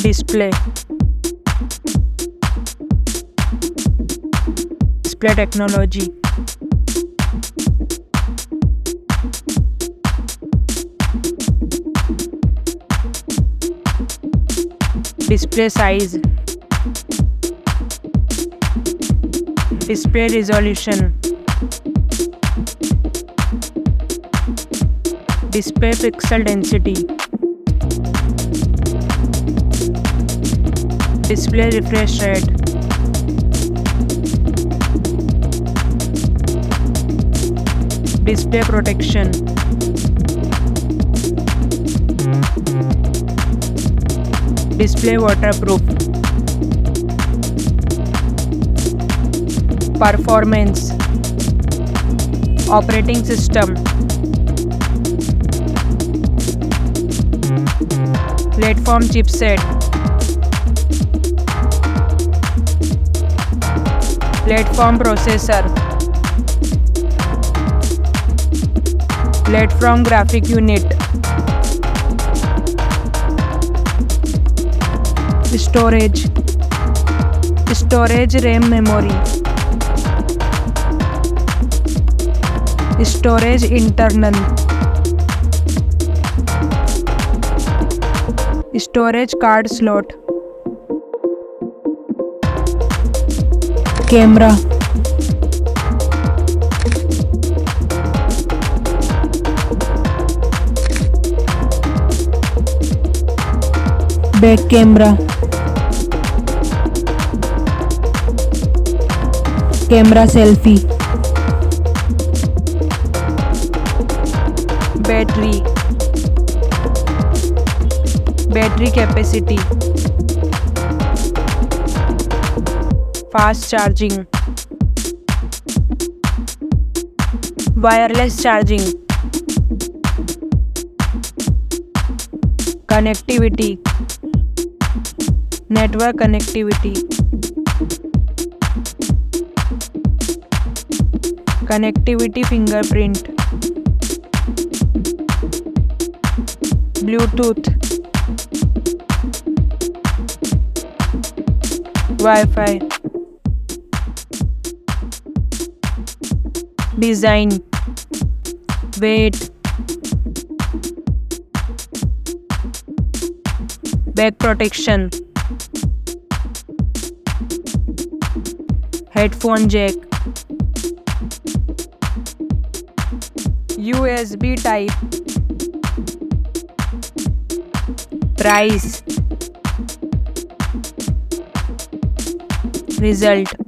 Display. Display technology. Display size. Display resolution. Display pixel density. Display refresh rate. Display protection. Display waterproof. Performance. Operating system. Platform chipset. Platform processor. Platform graphic unit. Storage. Storage RAM memory. Storage internal. Storage card slot. Camera. Back camera. Camera selfie. Battery. Battery capacity. Fast charging. Wireless charging. Connectivity. Network connectivity. Connectivity fingerprint. Bluetooth. Wi-Fi. Design. Weight. Back protection. Headphone jack. USB type. Price. Result.